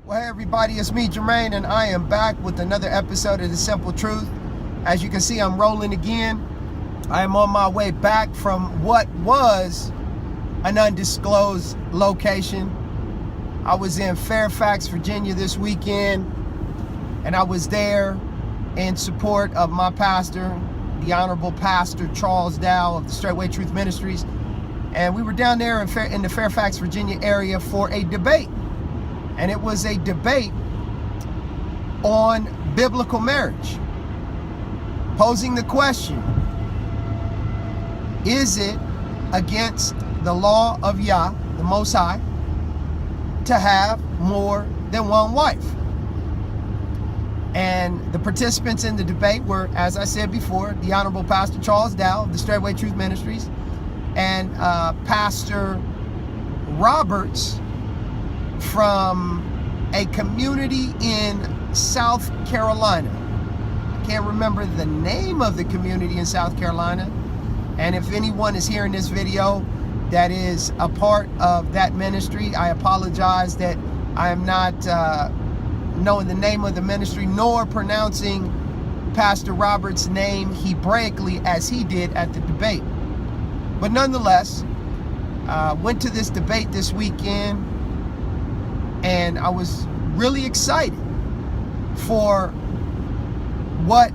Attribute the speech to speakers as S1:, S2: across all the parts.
S1: Well, hey everybody, it's me, Jermaine, and I am back with another episode of The Simple Truth. As you can see, I'm rolling again. I am on my way back from what was an undisclosed location. I was in Fairfax, Virginia this weekend, and I was there in support of my pastor, the Honorable Pastor Charles Dow of the Straightway Truth Ministries. And we were down there in the Fairfax, Virginia area for a debate. And it was a debate on biblical marriage, posing the question, is it against the law of Yah, the Most High, to have more than one wife? And the participants in the debate were, as I said before, the Honorable Pastor Charles Dow of the Straightway Truth Ministries and Pastor Roberts from a community in South Carolina. I can't remember the name of the community in South Carolina. And if anyone is hearing this video that is a part of that ministry, I apologize that I am not knowing the name of the ministry nor pronouncing Pastor Roberts' name Hebraically as he did at the debate. But nonetheless, went to this debate this weekend, and I was really excited for what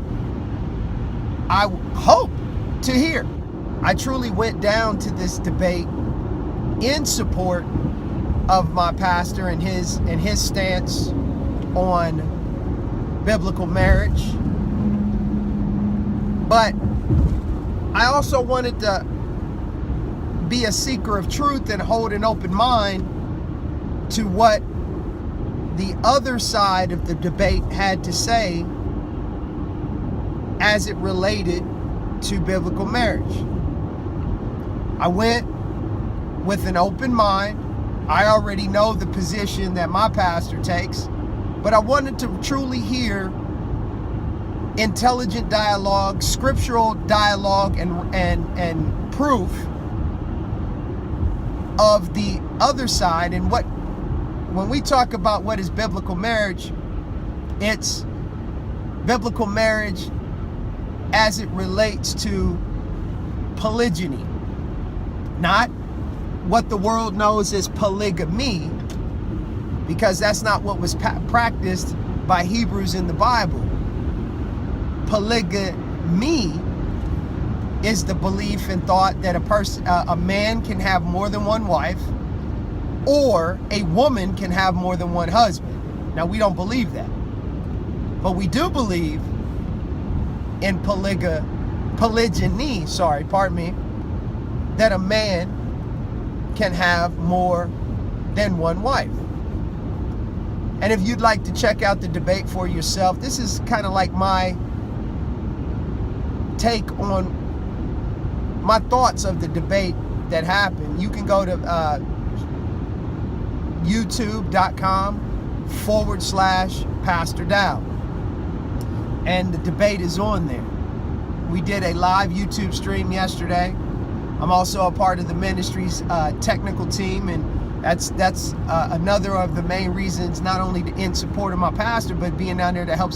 S1: I hope to hear. I truly went down to this debate in support of my pastor and his stance on biblical marriage. But I also wanted to be a seeker of truth and hold an open mind to what the other side of the debate had to say as it related to biblical marriage. I went with an open mind. I already know the position that my pastor takes, but I wanted to truly hear intelligent dialogue, scriptural dialogue, and proof of the other side. And when we talk about what is biblical marriage, it's biblical marriage as it relates to polygyny, not what the world knows as polygamy, because that's not what was practiced by Hebrews in the Bible. Polygamy is the belief and thought that a man can have more than one wife, or a woman can have more than one husband. Now, we don't believe that, but we do believe in polygyny, that a man can have more than one wife. And if you'd like to check out the debate for yourself, this is kind of like my take on my thoughts of the debate that happened. You can go to youtube.com/Pastor Dow, and the debate is on there. We did a live YouTube stream yesterday. I'm also a part of the ministry's technical team, and that's another of the main reasons, not only in support of my pastor, but being down there to help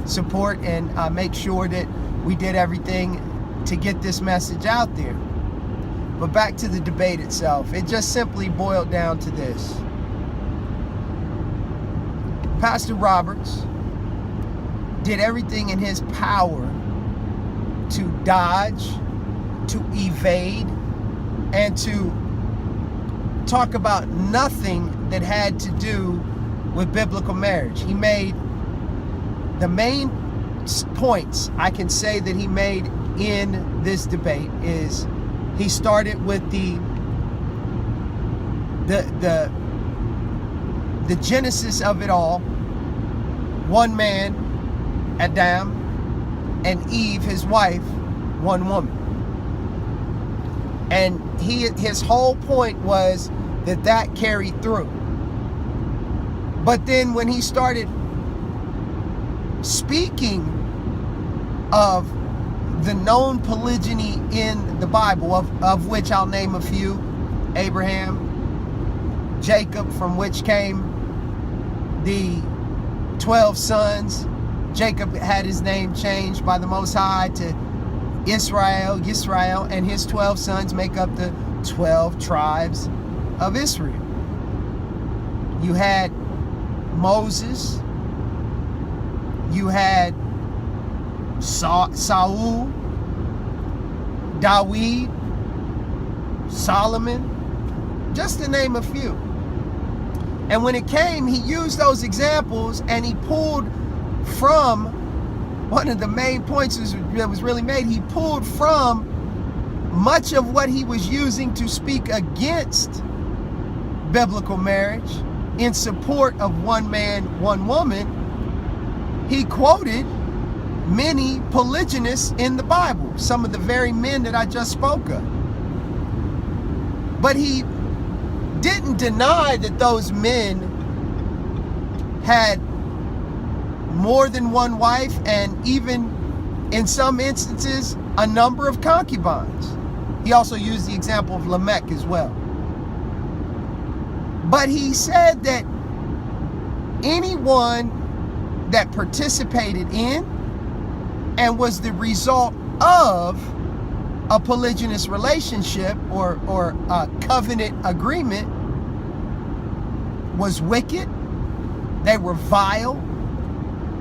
S1: support and make sure that we did everything to get this message out there. But back to the debate itself, it just simply boiled down to this. Pastor Roberts did everything in his power to dodge, to evade, and to talk about nothing that had to do with biblical marriage. He made the main points I can say that he made in this debate is he started with the genesis of it all. One man, Adam, and Eve, his wife, one woman. And his whole point was that carried through. But then when he started speaking of the known polygyny in the Bible, of which I'll name a few: Abraham, Jacob, from which came the 12 sons. Jacob had his name changed by the Most High to Israel, and his 12 sons make up the 12 tribes of Israel. You had Moses, you had Saul, David, Solomon, just to name a few. And when it came, he used those examples and he pulled from one of the main points that was really made. He pulled from much of what he was using to speak against biblical marriage in support of one man, one woman. He quoted many polygynists in the Bible, some of the very men that I just spoke of. But he didn't deny that those men had more than one wife, and even in some instances a number of concubines. He also used the example of Lamech as well. But he said that anyone that participated in and was the result of a polygynous relationship or a covenant agreement was wicked. They were vile,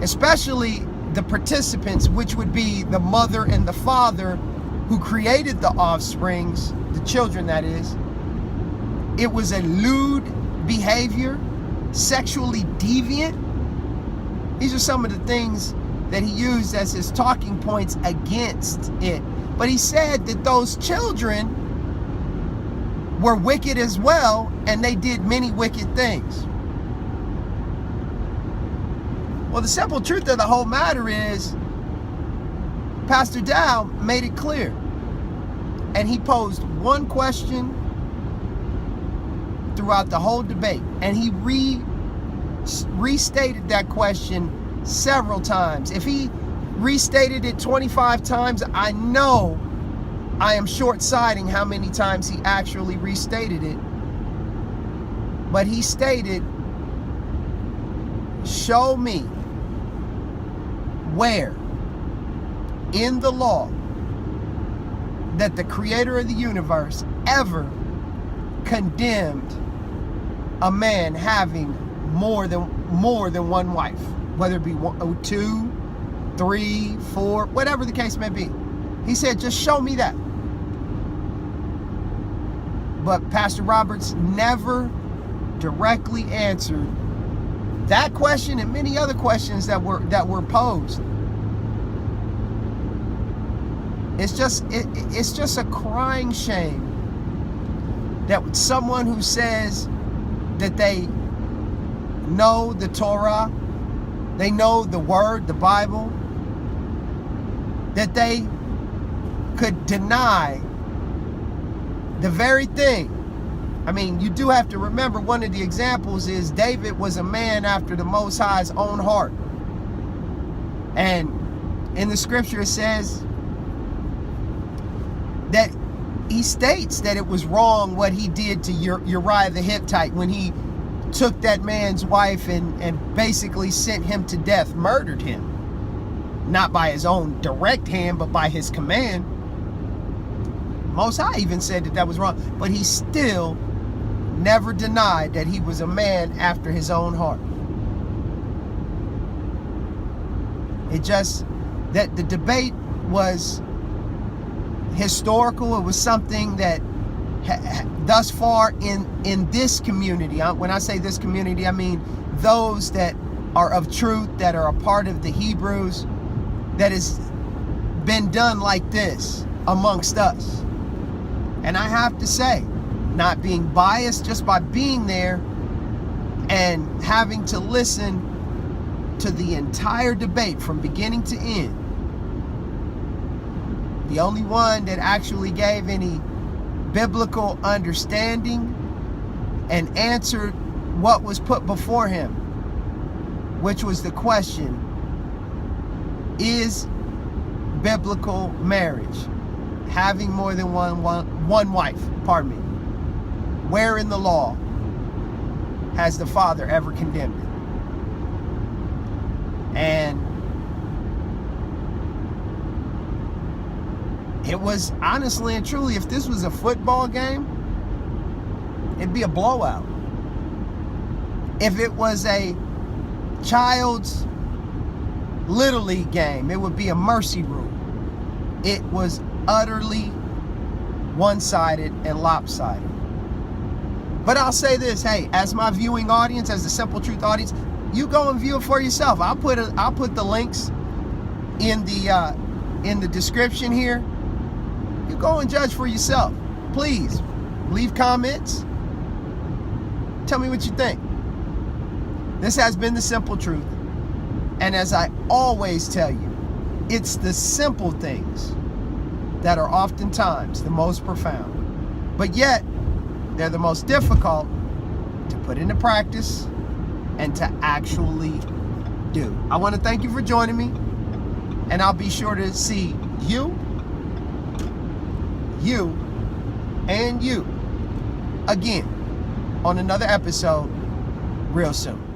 S1: especially the participants, which would be the mother and the father who created the offsprings, the children that is. It was a lewd behavior, sexually deviant. These are some of the things that he used as his talking points against it. But he said that those children were wicked as well, and they did many wicked things. Well, the simple truth of the whole matter is, Pastor Dow made it clear. And he posed one question throughout the whole debate. And he restated that question several times. If he restated it 25 times, I know I am short-sighting how many times he actually restated it. But he stated, show me where in the law that the creator of the universe ever condemned a man having more than one wife, whether it be 2, 3, 4, whatever the case may be. He said, just show me that. But Pastor Roberts never directly answered that question and many other questions that were posed. It's just a crying shame that someone who says that they know the Torah, they know the Word, the Bible, that they could deny the very thing. I mean, you do have to remember, one of the examples is David was a man after the Most High's own heart. And in the scripture it says that he states that it was wrong what he did to Uriah the Hittite when he took that man's wife and basically sent him to death, murdered him. Not by his own direct hand, but by his command. Most High even said that was wrong, but he still never denied that he was a man after his own heart. It just, that the debate was historical. It was something that thus far in this community, when I say this community, I mean those that are of truth, that are a part of the Hebrews, that has been done like this amongst us. And I have to say, not being biased, just by being there and having to listen to the entire debate from beginning to end, the only one that actually gave any biblical understanding and answered what was put before him, which was the question, is biblical marriage, having more than one wife, where in the law has the Father ever condemned it? It was, honestly and truly, if this was a football game, it'd be a blowout. If it was a child's Little League game, it would be a mercy rule. It was utterly one-sided and lopsided. But I'll say this, hey, as my viewing audience, as the Simple Truth audience, you go and view it for yourself. I'll put the links in the description here. You go and judge for yourself. Please leave comments. Tell me what you think. This has been the Simple Truth. And as I always tell you, it's the simple things that are oftentimes the most profound. But yet, they're the most difficult to put into practice and to actually do. I want to thank you for joining me. And I'll be sure to see you, and you again on another episode real soon.